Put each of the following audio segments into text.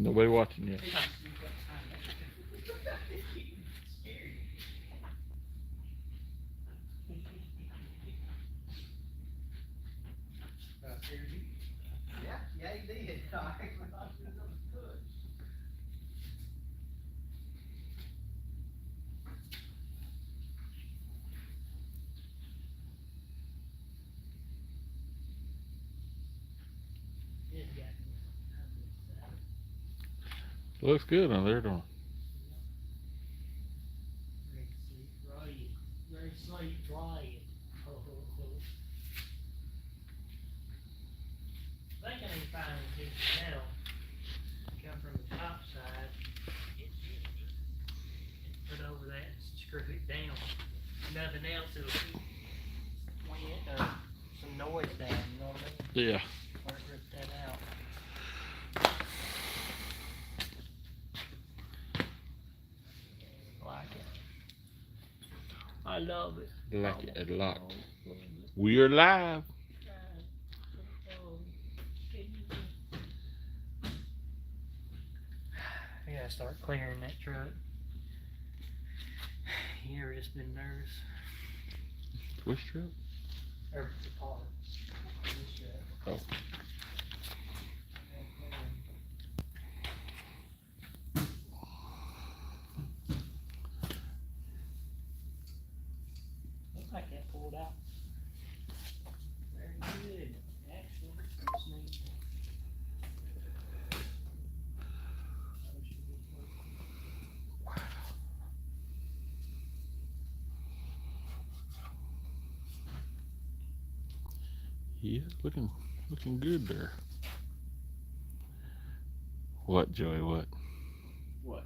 Nobody watching yet. Yeah, he did. Looks good on there, don't it? Very slight dry. I think I can find a piece of metal. Come from the top side. Put over that and screw it down. Nothing else, it'll keep wind or some noise down, you know what I mean? Yeah. Or rip that out. Like it. I love it. Like it locked. We are live. I gotta start clearing that truck. You ever just been nervous? Which truck? Or the parts. This truck. Oh. Looks like that pulled out. Very good. Excellent. That's neat. Yeah, looking good there. What, Joey? What? What?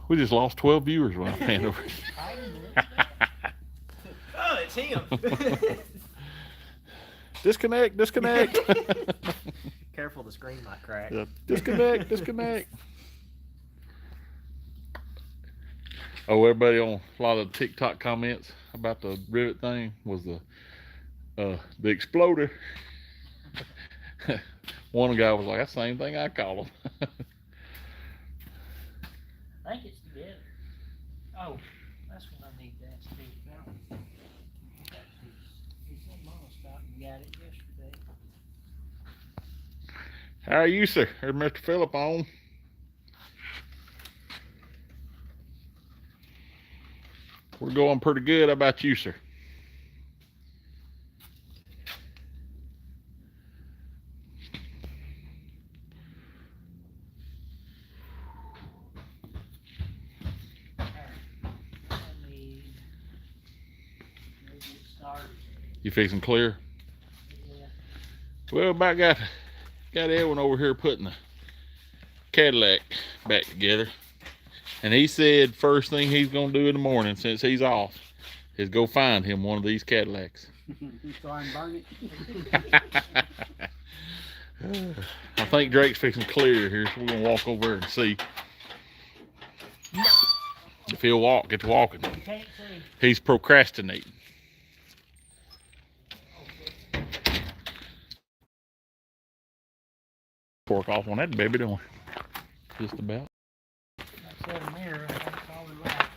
We just lost 12 viewers when I panned over. Oh, it's him. Disconnect. Careful, the screen might crack. Yeah, disconnect. Oh, everybody on a lot of TikTok comments about the rivet thing was the exploder. One guy was like, "That's the same thing I call them." I think it's together. Oh, that's what I need to ask Steve about. He said Mama stopped and got it yesterday. How are you, sir? There's Mr. Phillip on. We're going pretty good. How about you, sir? You fixing clear? Yeah. Well, about got Edwin over here putting the Cadillac back together. And he said first thing he's going to do in the morning since he's off is go find him one of these Cadillacs. Try and burn it. I think Drake's fixing to clear here, so we're going to walk over there and see. If he'll walk, get to walking. Can't see. He's procrastinating. Fork off on that baby, don't we? Just about. I said a mirror, that's all we like.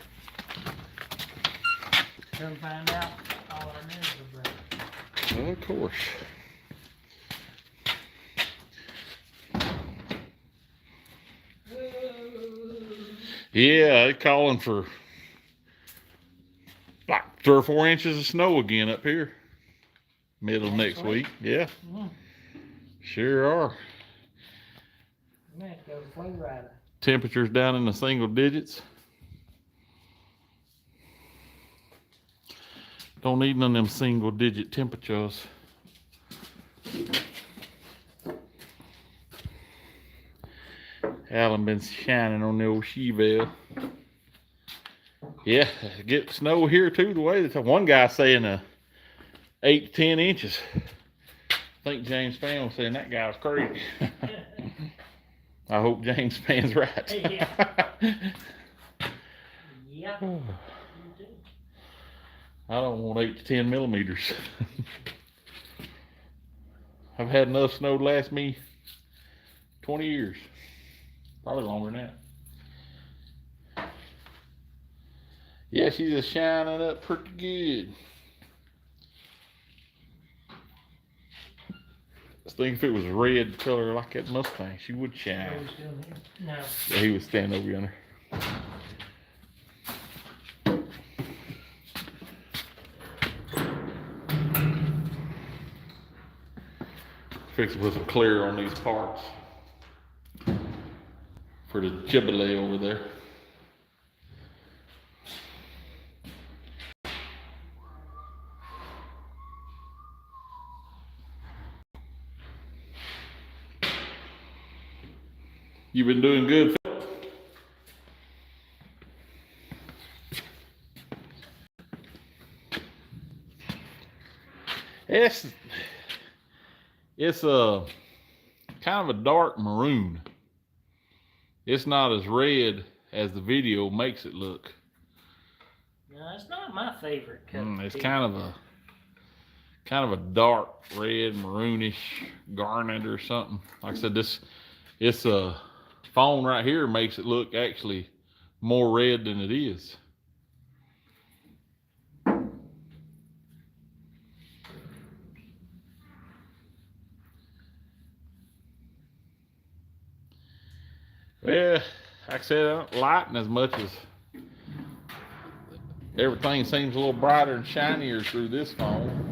Come find out, all our mirrors are broke. Well, of course. Yeah, they're calling for like 3 or 4 inches of snow again up here. Middle of next week. Yeah, sure are. We may have to go to Flow Rider. Temperatures down in the single digits. Don't need none of them single digit temperatures. Alan been shining on the old Chevelle. Yeah, get snow here too. The way that one guy saying 8 to 10 inches. I think James Spann was saying that guy was crazy. I hope James Spann's right. Yeah. I don't want 8 to 10 millimeters. I've had enough snow to last me 20 years. Probably longer than that. Yeah, she's just shining up pretty good. I think if it was a red color like that Mustang, she would shine. No. Yeah, he was standing over yonder. Fix to put some clear on these parts for the Chevrolet over there. You've been doing good. It's a kind of a dark maroon. It's not as red as the video makes it look. No, it's not my favorite color. It's kind of a dark red, maroonish, garnet or something. Like I said, it's a phone right here makes it look actually more red than it is. Well, like I said, I don't lighten as much as everything seems a little brighter and shinier through this phone.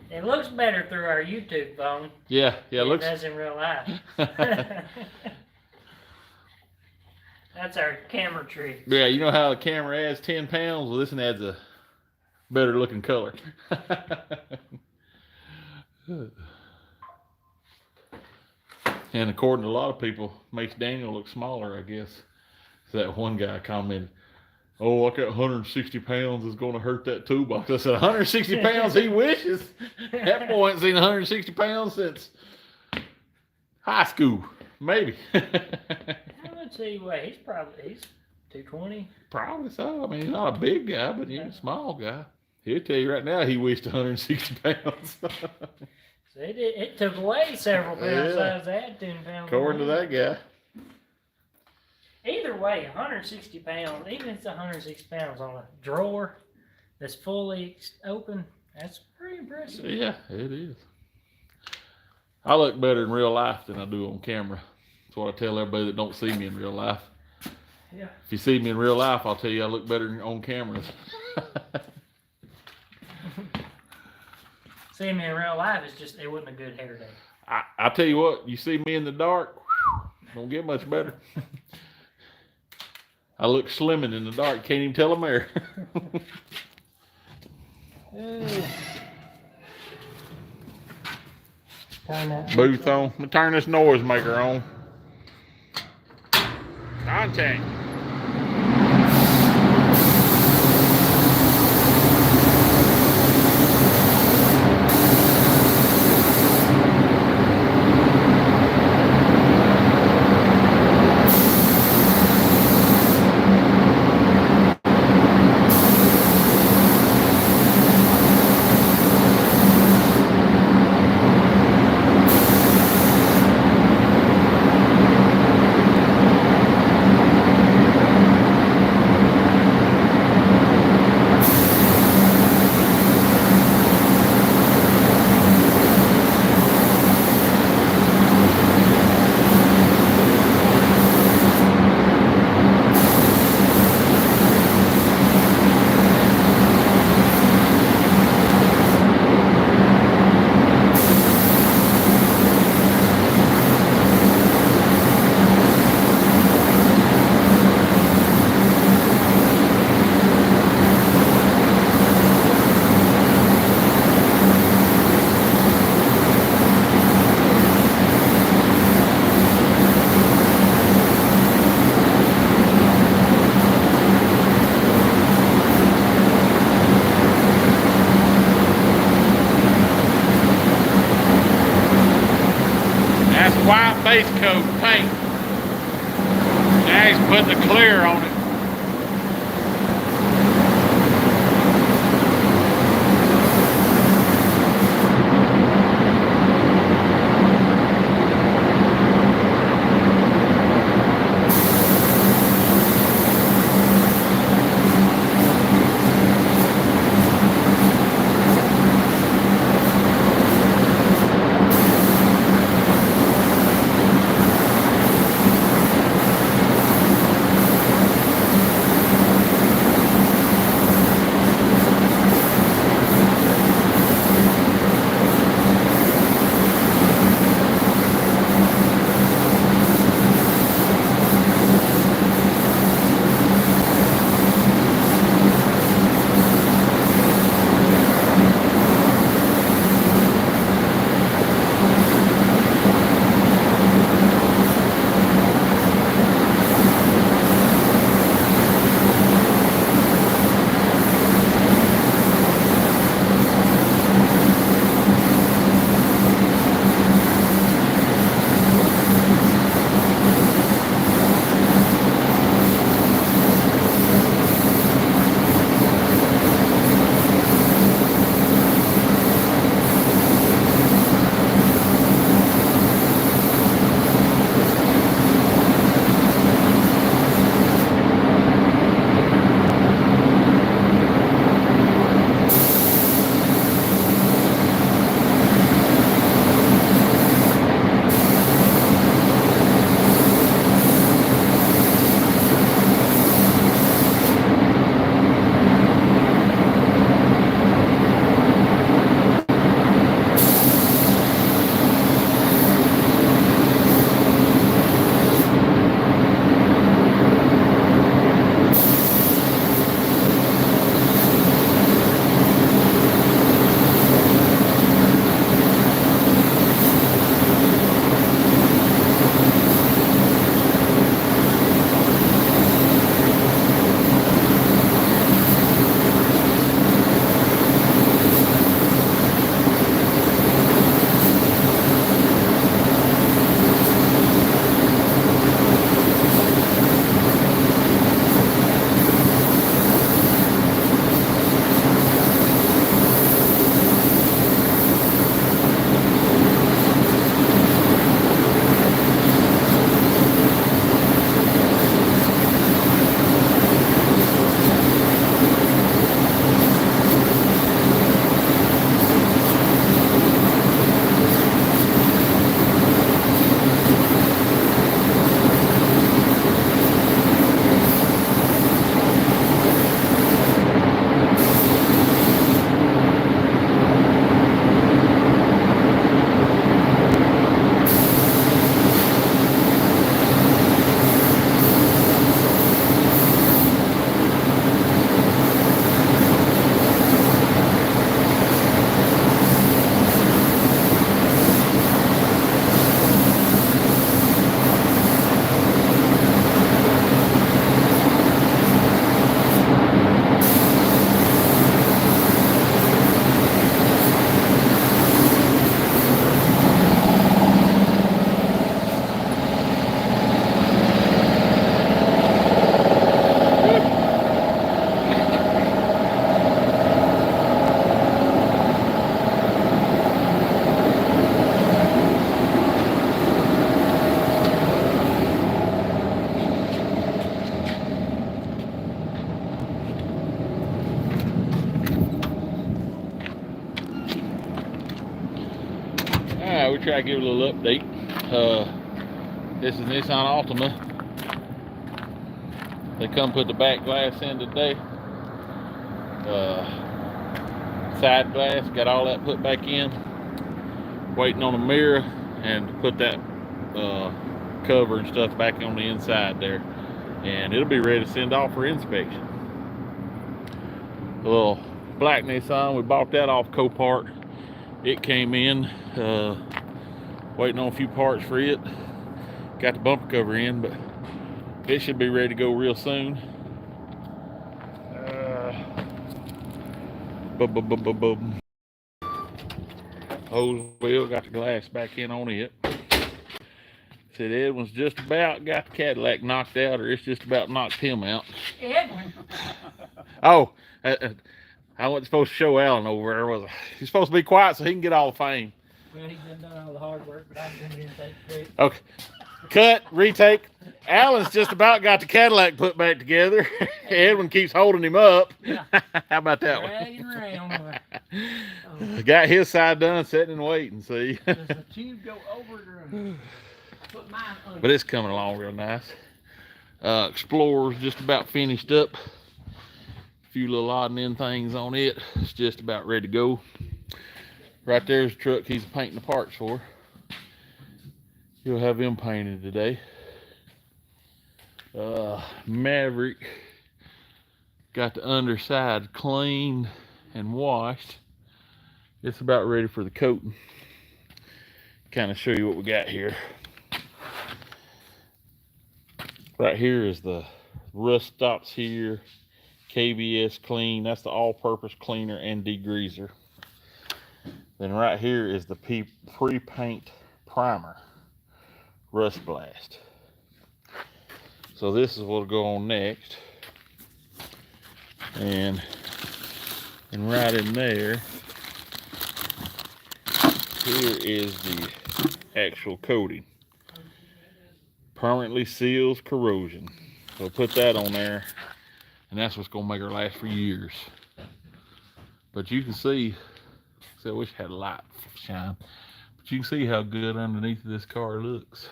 It looks better through our YouTube phone. Yeah, it looks. It does in real life. That's our camera trick. Yeah, you know how the camera adds 10 pounds? Well, this one adds a better looking color. And according to a lot of people, makes Daniel look smaller, I guess. So that one guy commented, "Oh, like that 160 pounds is going to hurt that toolbox." I said, 160 pounds, he wishes. That boy ain't seen 160 pounds since high school, maybe. How much he weigh? He's 220. Probably so. I mean, he's not a big guy, but he's a small guy. He'll tell you right now he wished 160 pounds. So it took away several pounds. So I was at 10 pounds. According to that guy. Either way, 160 pounds, even if it's 160 pounds on a drawer that's fully open, that's pretty impressive. Yeah, it is. I look better in real life than I do on camera. That's what I tell everybody that don't see me in real life. Yeah. If you see me in real life, I'll tell you I look better on cameras. Seeing me in real life is just, it wasn't a good hair day. I tell you what, you see me in the dark, don't get much better. I look slimming in the dark. Can't even tell I'm there. Booth on. I'm gonna turn this noisemaker on. Contact. White base coat paint. Now he's putting the clear on it. try to give a little update. This is Nissan Altima. They come put the back glass in today. Side glass, got all that put back in. Waiting on a mirror and put that cover and stuff back on the inside there. And it'll be ready to send off for inspection. The little black Nissan, we bought that off Copart. It came in, waiting on a few parts for it. Got the bumper cover in, but it should be ready to go real soon. Hose wheel, got the glass back in on it. Said Edwin's just about got the Cadillac knocked out, or it's just about knocked him out. Edwin. Oh, I wasn't supposed to show Alan over there, was I? He's supposed to be quiet so he can get all the fame. Well, he's done all the hard work, but I'm going to take credit. Okay. Cut, retake. Alan's just about got the Cadillac put back together. Edwin keeps holding him up. Yeah. How about that Dragging around. one? Got his side done, sitting and waiting, see? Does the tube go over the... Put mine under. But it's coming along real nice. Explorer's just about finished up. A few little odd and end things on it. It's just about ready to go. Right there's the truck he's painting the parts for. He'll have him painted today. Maverick got the underside cleaned and washed. It's about ready for the coating. Kind of show you what we got here. Right here is the rust stops here. KBS clean, that's the all-purpose cleaner and degreaser. Then right here is the pre-paint primer, Rust Blast. So this is what'll go on next. And right in there, here is the actual coating. Permanently seals corrosion. So put that on there, and that's what's gonna make her last for years. But you can see, I wish I had a light shine, but you can see how good underneath this car looks.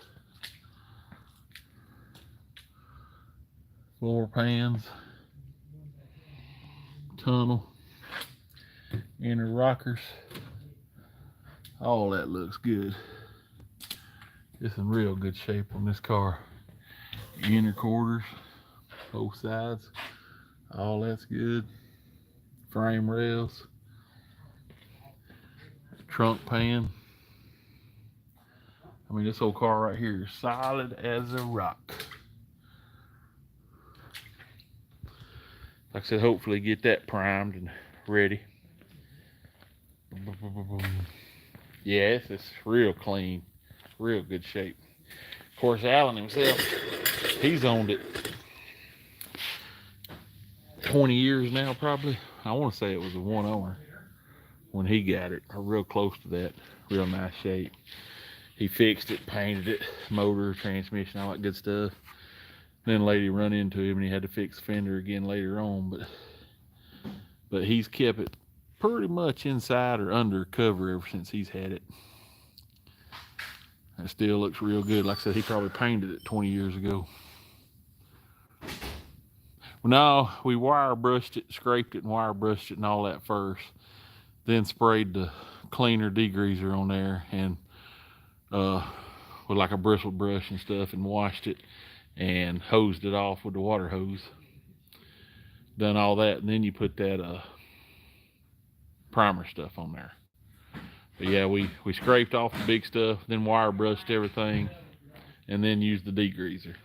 Floor pans, tunnel, inner rockers, all that looks good. It's in real good shape on this car. Inner quarters, both sides, all that's good. Frame rails, trunk pan. I mean, this whole car right here is solid as a rock. Like I said, hopefully get that primed and ready. Yes, it's real clean, real good shape. Of course, Alan himself, he's owned it 20 years now, probably. I want to say it was a one owner when he got it, or real close to that. Real nice shape. He fixed it, painted it, motor, transmission, all that good stuff. Then a lady run into him and he had to fix the fender again later on, but he's kept it pretty much inside or under cover ever since he's had it. It still looks real good. Like I said, he probably painted it 20 years ago. Well, no, we wire brushed it, scraped it and wire brushed it and all that first. Then sprayed the cleaner degreaser on there and with like a bristle brush and stuff, and washed it and hosed it off with the water hose. Done all that, and then you put that primer stuff on there. But yeah, we scraped off the big stuff, then wire brushed everything, and then used the degreaser.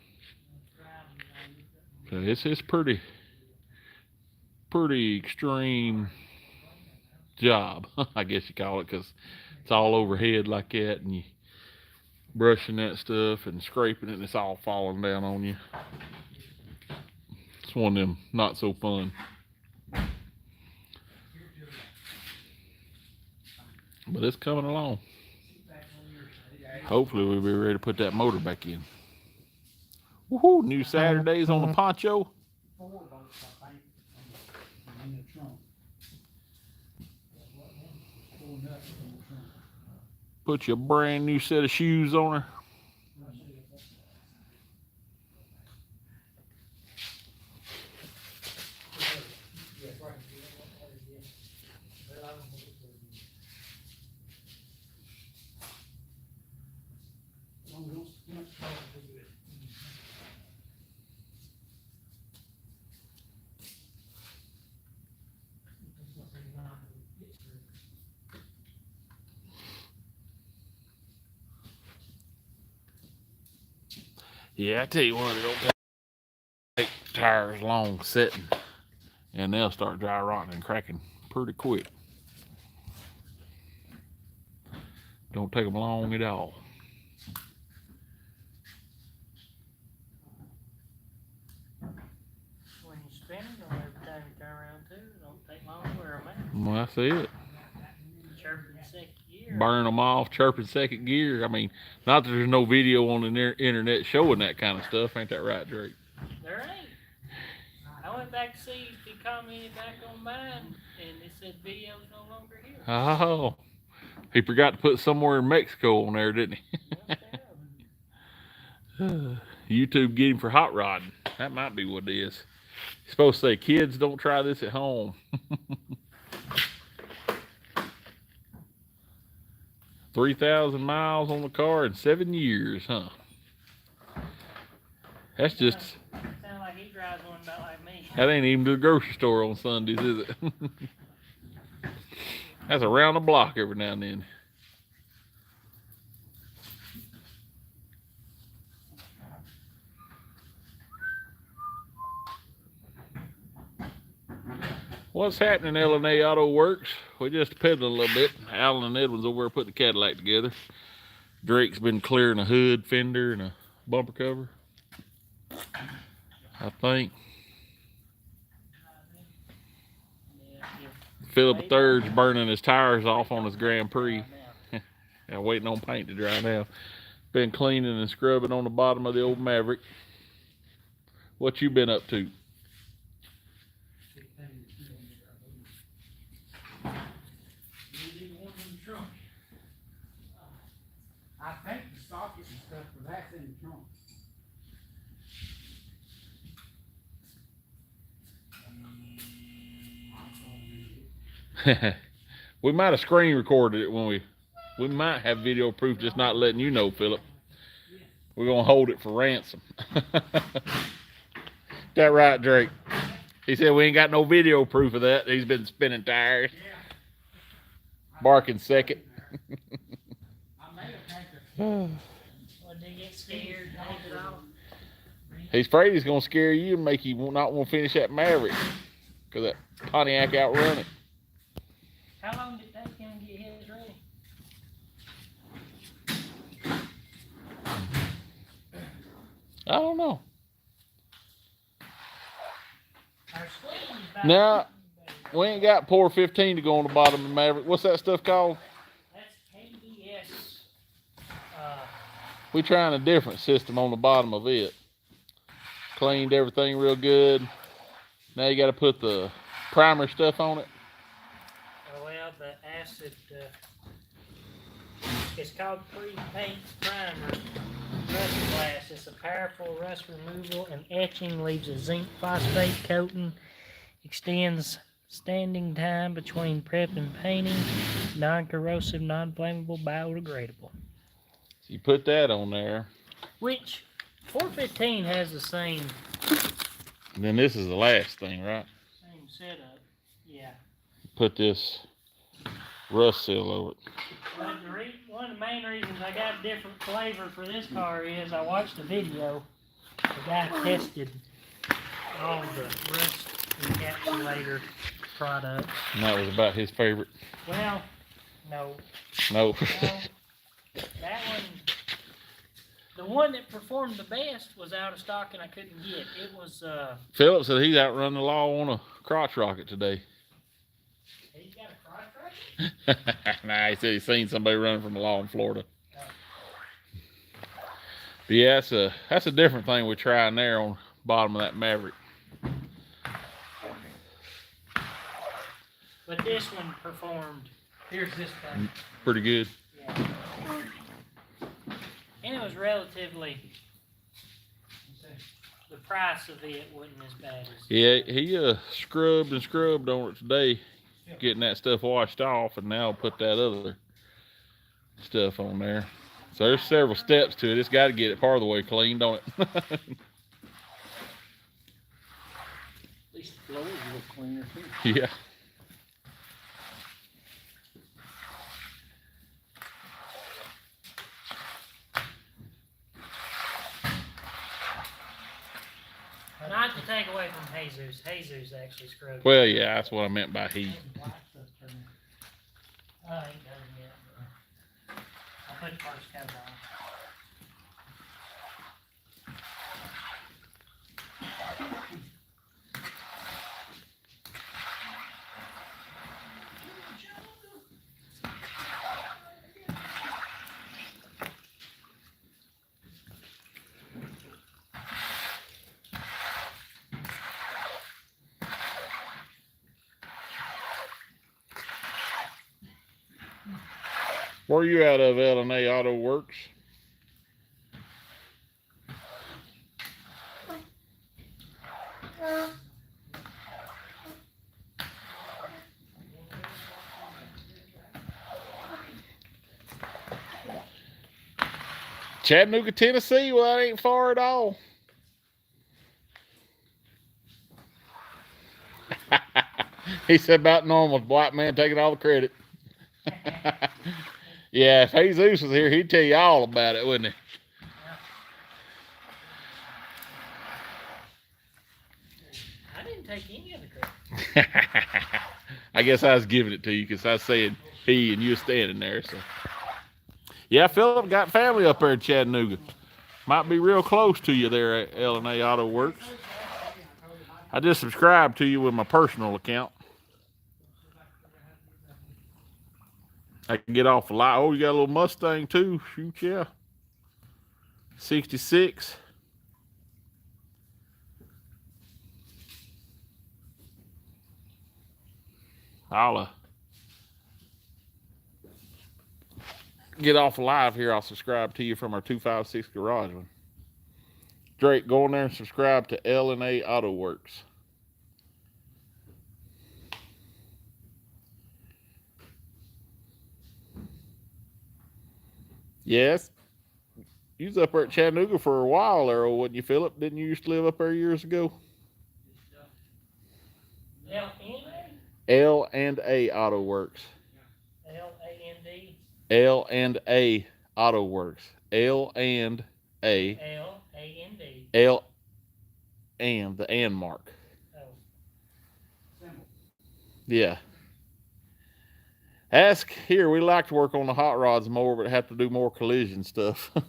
So it's pretty extreme job, I guess you call it, because it's all overhead like that, and you brushing that stuff and scraping it, and it's all falling down on you. It's one of them not so fun. But it's coming along. Hopefully we'll be ready to put that motor back in. Woohoo! New Saturdays on the poncho. Put you a brand new set of shoes on her. Yeah, I tell you what, it don't take tires long setting, and they'll start dry rotting and cracking pretty quick. Don't take them long at all. When you spin them, every time you turn around too, it don't take long to wear them out. Well, that's it. Chirping second gear. Burn them off, chirping second gear. I mean, not that there's no video on the internet showing that kind of stuff. Ain't that right, Drake? There ain't. I went back to see if he commented back on mine, and it said video's no longer here. Oh, he forgot to put somewhere in Mexico on there, didn't he? YouTube get him for hot rodding. That might be what it is. You're supposed to say, kids, don't try this at home. 3,000 miles on the car in 7 years, huh? That's just... Sound like he drives one about like me. That ain't even to the grocery store on Sundays, is it? That's around the block every now and then. What's happening, L&A Auto Works? We just pedaling a little bit. Alan and Edwin's over there putting the Cadillac together. Drake's been clearing a hood, fender, and a bumper cover, I think. Philip III's burning his tires off on his Grand Prix. And waiting on paint to dry now. Been cleaning and scrubbing on the bottom of the old Maverick. What you been up to? I think the sockets and stuff for that's in the trunk. We might have screen recorded it when we might have video proof, just not letting you know, Philip. We're gonna hold it for ransom. That right, Drake? He said we ain't got no video proof of that. He's been spinning tires. Barking second. When they get scared, take it off. He's afraid he's gonna scare you and make you not want to finish that Maverick, cause that Pontiac outrun it. How long did it take him to get his ready? I don't know. Our squeeze about Now, we ain't got pour 15 to go on the bottom of the Maverick. What's that stuff called? that's KBS. We trying a different system on the bottom of it. Cleaned everything real good. Now you got to put the primer stuff on it. Well, the acid, it's called pre-paint primer. Rust glass. It's a powerful rust removal and etching, leaves a zinc phosphate coating, extends standing time between prep and painting, non-corrosive, non-flammable, biodegradable. You put that on there. Which 415 has the same And then this is the last thing, right? setup. Yeah. Put this rust seal over it. But one of the main reasons I got a different flavor for this car is I watched a video. The guy tested all the rust encapsulator products. And that was about his favorite. Well, no. No. That one, the one that performed the best was out of stock and I couldn't get. It was, Philip said he's outrun the law on a crotch rocket today. he's got a crotch rocket? Nah, he said he's seen somebody running from the law in Florida. But yeah, that's a different thing we're trying there on the bottom of that Maverick. But this one performed. Here's this thing. Pretty good. Yeah. And it was relatively, the price of it wasn't as bad as. Yeah, he scrubbed and scrubbed on it today, getting that stuff washed off, and now put that other stuff on there. So there's several steps to it. It's got to get it part of the way clean, don't it? At least the floors look cleaner too. Yeah. Not to take away from Jesus. Jesus actually scrubbed. Well, yeah, that's what I meant by he. I ain't done yet. But I'll put the first coat on. Where are you out of, L&A Auto Works? Chattanooga, Tennessee? Well, that ain't far at all. He said about normal, black man taking all the credit. Yeah, if Jesus was here, he'd tell you all about it, wouldn't he? I didn't take any of the credit. I guess I was giving it to you because I said he and you were standing there. So, yeah, Philip got family up there in Chattanooga. Might be real close to you there at L&A Auto Works. I just subscribed to you with my personal account. I can get off a lot. Oh, you got a little Mustang too. Shoot, yeah. 66. I'll get off live here. I'll subscribe to you from our 256 garage one. Drake, go in there and subscribe to L&A Auto Works. Yes. You was up there at Chattanooga for a while there, wasn't you, Philip? Didn't you used to live up there years ago? L&A Auto Works. L-A-N-D. L&A Auto Works. L&A. L-A-N-D. L and the and mark. Oh. Yeah. Ask here. We like to work on the hot rods more, but have to do more collision stuff to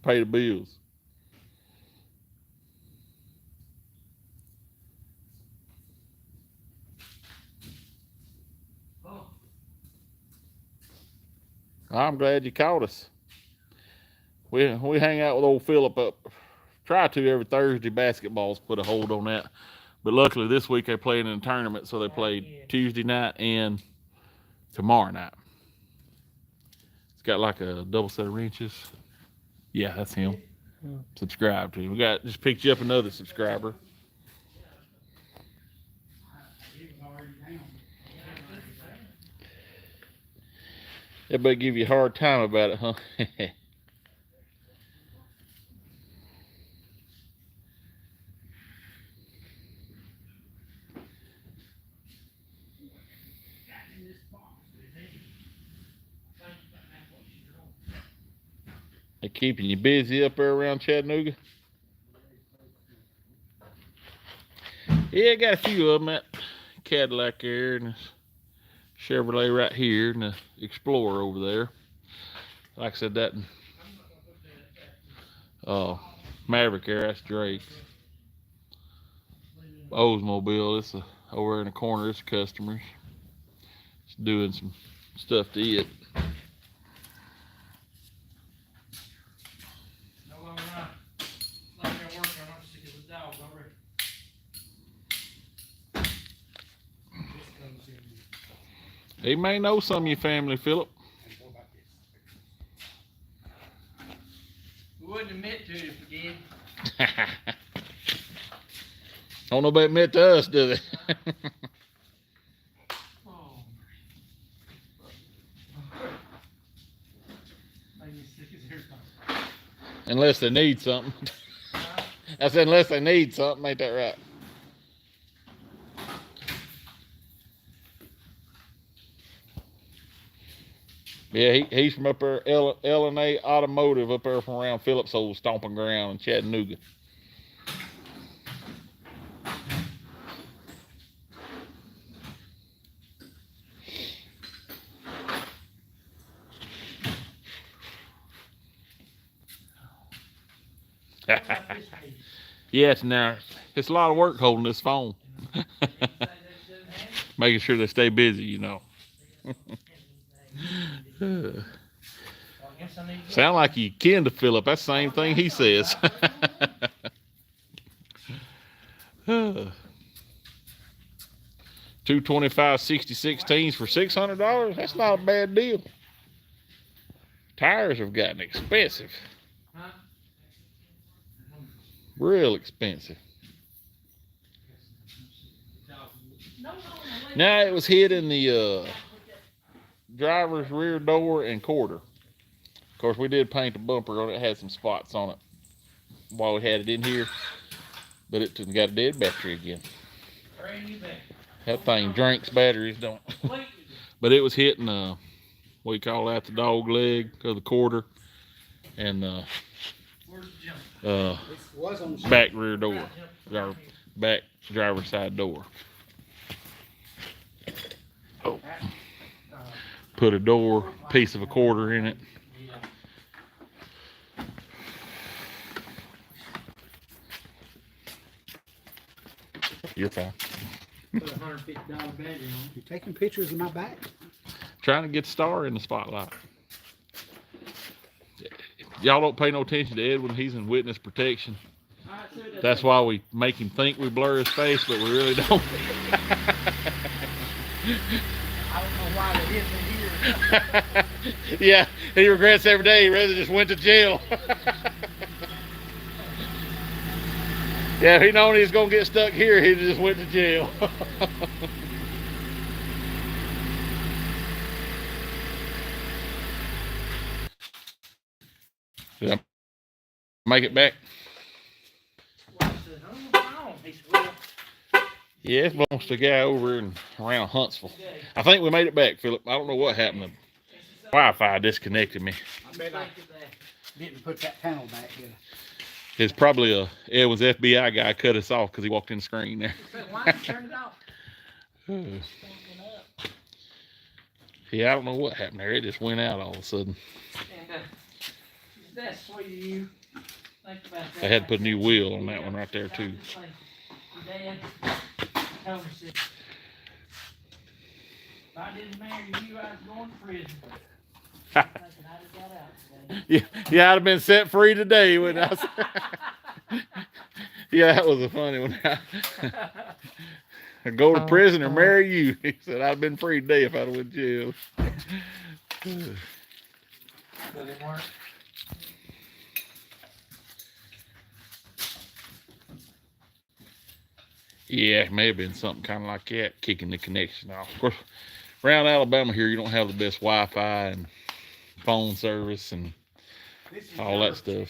pay the bills. Oh. I'm glad you caught us. We hang out with old Philip up. Try to every Thursday. Basketball's put a hold on that. But luckily this week they played in a tournament, so they played Tuesday night and tomorrow night. It's got like a double set of wrenches. Yeah, that's him. Subscribe to him. We got just picked you up another subscriber. Everybody give you a hard time about it, huh? They keeping you busy up there around Chattanooga? Yeah, I got a few of them. That Cadillac there and this Chevrolet right here and the Explorer over there. Like I said, that Maverick there, that's Drake. Oldsmobile, it's over in the corner, it's customers. It's doing some stuff to it. He may know some of your family, Philip. We wouldn't admit to it if we did. Don't nobody admit to us, do they? Oh. Made me sick as hair. Unless they need something. I said unless they need something, ain't that right? Yeah, he's from up there, L&A Automotive up there from around Phillips' old stomping ground in Chattanooga. Yeah, it's a lot of work holding this phone. Making sure they stay busy, you know. Sound like you kin to Philip. That's the same thing he says. 225 60/16s for $600. That's not a bad deal. Tires have gotten expensive. Real expensive. Now it was hid in the driver's rear door and quarter. Of course, we did paint the bumper on it. It had some spots on it while we had it in here, but it got a dead battery again. That thing drinks batteries, don't it? But it was hitting what you call that, the dog leg or the quarter, and back rear door, or back driver's side door. Oh. Put a door, piece of a quarter in it. You're fine. Put $150 battery on. You taking pictures of my back? Trying to get the star in the spotlight. Y'all don't pay no attention to Edwin. He's in witness protection. That's why we make him think we blur his face, but we really don't. I don't know why they hit me here. Yeah, he regrets every day. He rather just went to jail. Yeah, if he known he was gonna get stuck here, he just went to jail. Did I make it back? Yeah, it belongs to a guy over in around Huntsville. I think we made it back, Philip. I don't know what happened. The Wi-Fi disconnected me. I bet I didn't put that panel back, did I? It's probably Edwin's FBI guy cut us off because he walked in the screen there. Why did you turn it off? Yeah, I don't know what happened there. It just went out all of a sudden. And that's sweet of you. Think about that. They had to put a new wheel on that one right there too. Dad told me, said, if I didn't marry you, I was going to prison. Thinking I just got out today. Yeah, I'd have been set free today, wouldn't I? Yeah, that was a funny one. I'd go to prison or marry you. He said I'd have been free today if I'd have went to jail. Does it work? Yeah, it may have been something kind of like that, kicking the connection off. Of course, around Alabama here, you don't have the best Wi-Fi and phone service and all that stuff.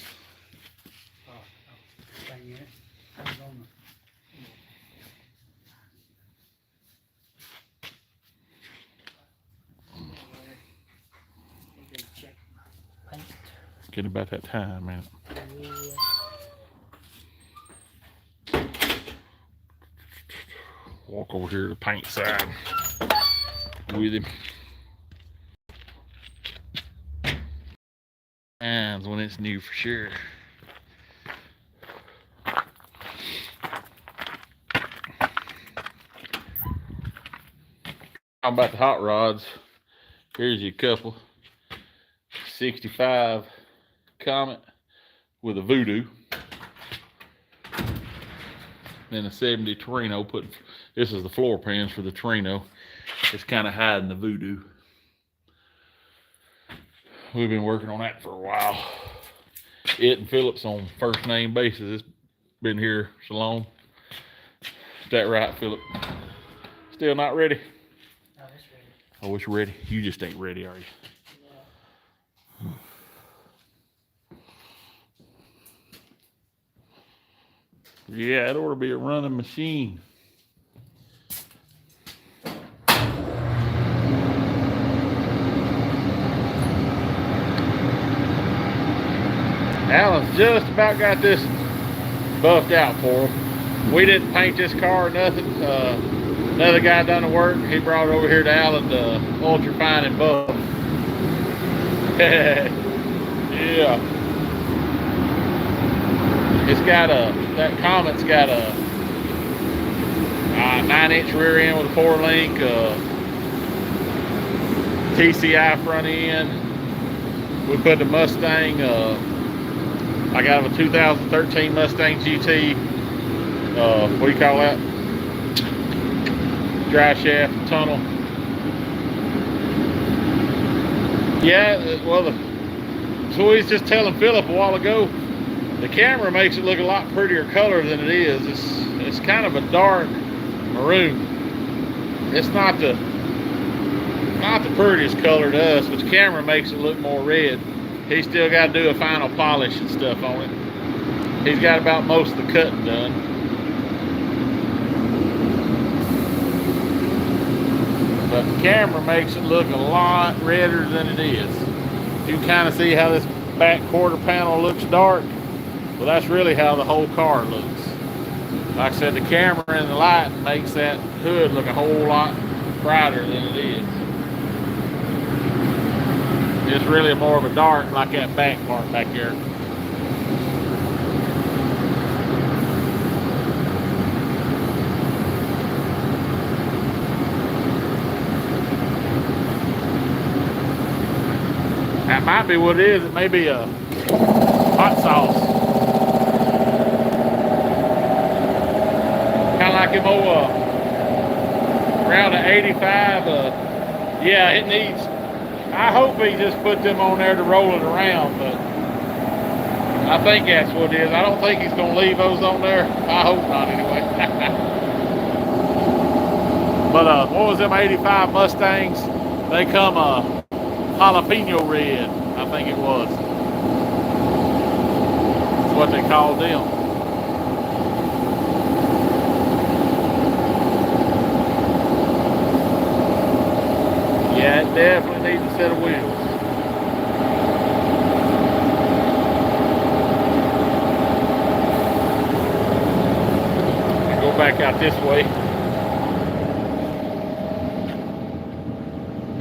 Getting about that time, man. Walk over here to the paint side with him. And when it's new for sure. How about the hot rods? Here's your couple. 65 Comet with a Voodoo. Then a 70 Torino. This is the floor pans for the Torino. It's kind of hiding the voodoo. We've been working on that for a while. It and Phillips on first name basis. It's been here so long. Is that right, Philip? Still not ready? No, it's ready. Oh, it's ready. You just ain't ready, are you? Yeah, it ought to be a running machine. Alan's just about got this buffed out for him. We didn't paint this car or nothing. Another guy done the work. He brought it over here to Alan to ultra fine and buff. Yeah. It's got that Comet's got a 9-inch rear end with a 4-link, TCI front end. We put the Mustang, I got a 2013 Mustang GT, what do you call that? Dry shaft tunnel. Yeah, well, so we was just telling Philip a while ago, the camera makes it look a lot prettier color than it is. It's kind of a dark maroon. It's not the prettiest color to us, but the camera makes it look more red. He's still got to do a final polish and stuff on it. He's got about most of the cutting done. But the camera makes it look a lot redder than it is. You can kind of see how this back quarter panel looks dark. Well, that's really how the whole car looks. Like I said, the camera and the light makes that hood look a whole lot brighter than it is. It's really more of a dark, like that back part back there. That might be what it is. It may be a hot sauce. Kind of like him old around the 85. Yeah, it needs. I hope he just put them on there to roll it around, but I think that's what it is. I don't think he's going to leave those on there. I hope not, anyway. But what was them 85 Mustangs? They come jalapeno red, I think it was. That's what they called them. Yeah, it definitely needs a set of wheels. Go back out this way.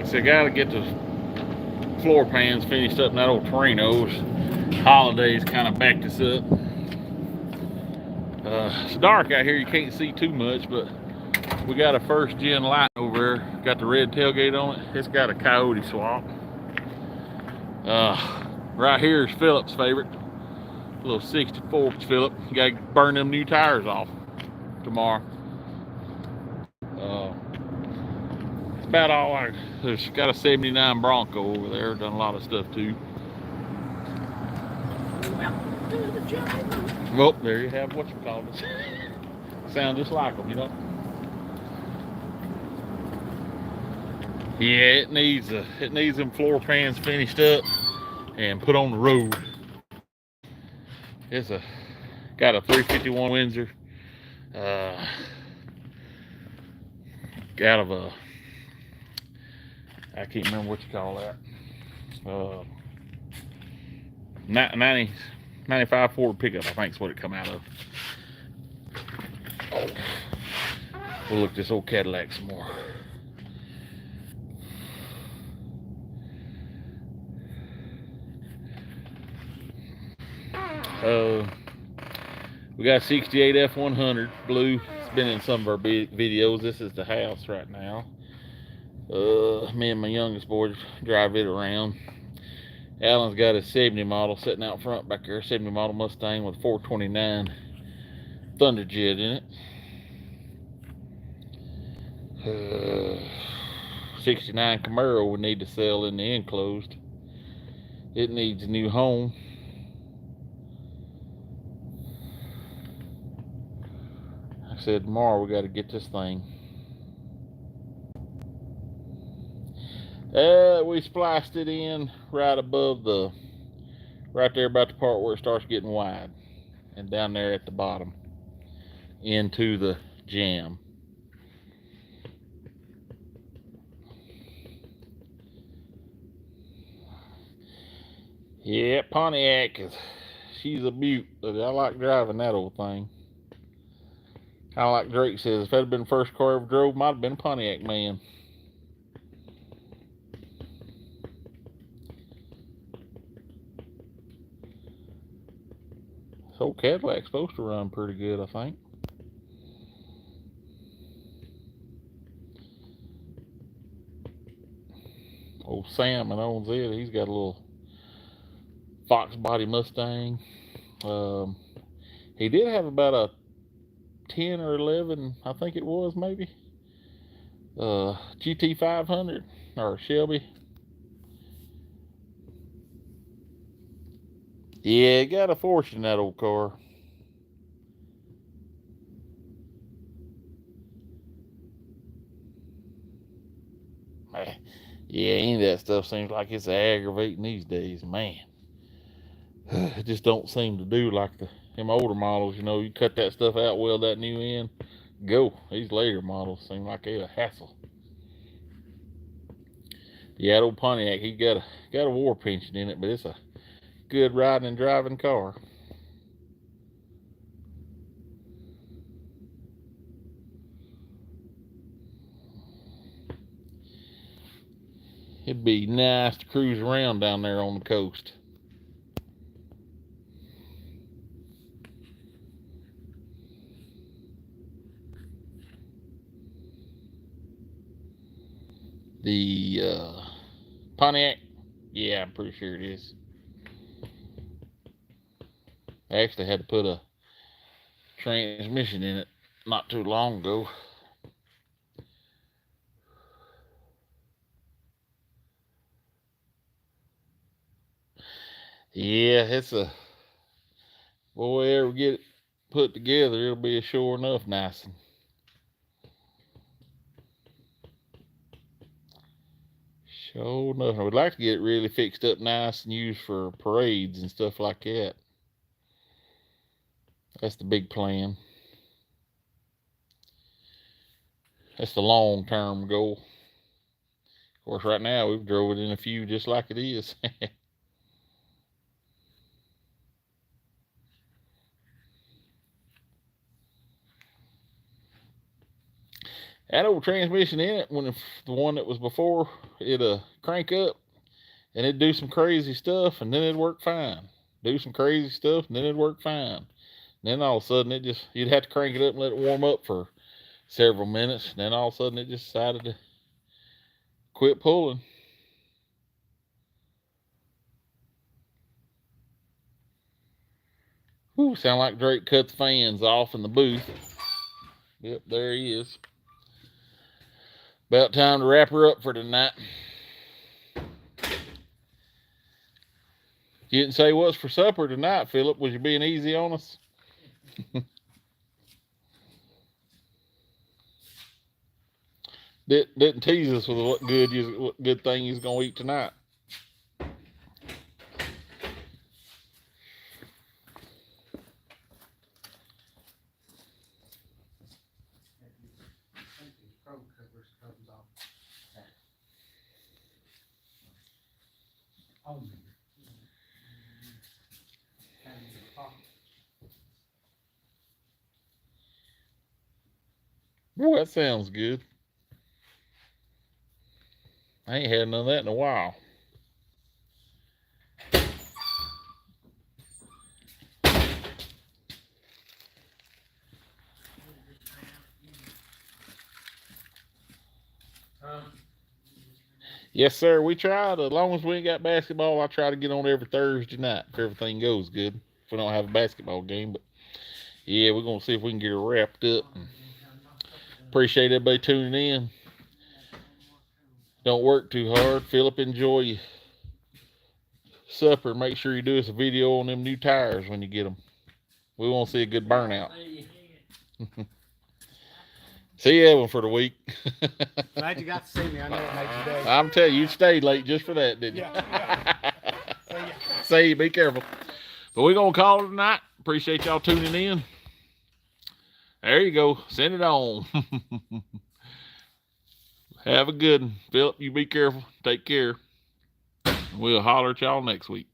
So I gotta get the floor pans finished up in that old Torino's. Holidays kind of backed us up. It's dark out here, you can't see too much, but we got a first gen light over there. Got the red tailgate on it. It's got a coyote swap. Right here is Philip's favorite. A little 64 Philip. You gotta burn them new tires off tomorrow. It's about all there's got a 79 Bronco over there. Done a lot of stuff too. Well, there you have what you call it. Sound just like them, you know. Yeah, it needs them floor pans finished up and put on the road. It's got a 351 Windsor. Out of a, I can't remember what you call that. 95 Ford pickup, I think is what it come out of. Oh. We'll look at this old Cadillac some more. We got a 68 F100 blue. It's been in some of our videos. This is the house right now. Me and my youngest boy drive it around. Alan's got a 70 model sitting out front back there. 70 model Mustang with 429 Thunderjet in it. '69 Camaro we need to sell in the enclosed. It needs a new home. I said tomorrow we got to get this thing. We spliced it in right above right there about the part where it starts getting wide, and down there at the bottom into the jam. Yeah, Pontiac she's a beaut. I like driving that old thing. Kind of like Drake says, if that had been the first car I ever drove, might have been a Pontiac man. This old Cadillac's supposed to run pretty good, I think. Old Sam that owns it, he's got a little Fox body Mustang. He did have about a 10 or 11, I think it was, maybe, GT 500 or Shelby. Yeah, got a fortune, that old car. Yeah, any of that stuff seems like it's aggravating these days, man. It just don't seem to do like them older models. You know, you cut that stuff out, weld that new in, go. These later models seem like they're a hassle. Yeah, that old Pontiac, he got a war pension in it, but it's a good riding and driving car. It'd be nice to cruise around down there on the coast. The Pontiac, yeah, I'm pretty sure it is. I actually had to put a transmission in it not too long ago. Yeah, it's a boy, ever get it put together, it'll be a sure enough nice one. Sure enough, I would like to get it really fixed up nice and used for parades and stuff like that. That's the big plan. That's the long-term goal. Of course, right now we've drove it in a few just like it is. That old transmission in it, when the one that was before, it'd crank up and it'd do some crazy stuff and then it'd work fine. Do some crazy stuff and then it'd work fine. And then all of a sudden you'd have to crank it up and let it warm up for several minutes. And then all of a sudden it just decided to quit pulling. Whew, sound like Drake cut the fans off in the booth. Yep, there he is. About time to wrap her up for tonight. You didn't say what's for supper tonight, Philip. Was you being easy on us? Didn't tease us with what good thing he's gonna eat tonight. Boy, that sounds good. I ain't had none of that in a while. Yes, sir. We tried. As long as we ain't got basketball, I try to get on every Thursday night if everything goes good. If we don't have a basketball game, but yeah, we're gonna see if we can get her wrapped up. Appreciate everybody tuning in. Don't work too hard. Philip, enjoy your supper. Make sure you do us a video on them new tires when you get them. We want to see a good burnout. See you, Evan, for the week. Glad you got to see me. I know it makes your day. I'm telling you, you stayed late just for that, didn't you? Yeah. See ya. See you. Be careful. But we're going to call it tonight. Appreciate y'all tuning in. There you go. Send it on. Have a good one. Philip, you be careful. Take care. We'll holler at y'all next week.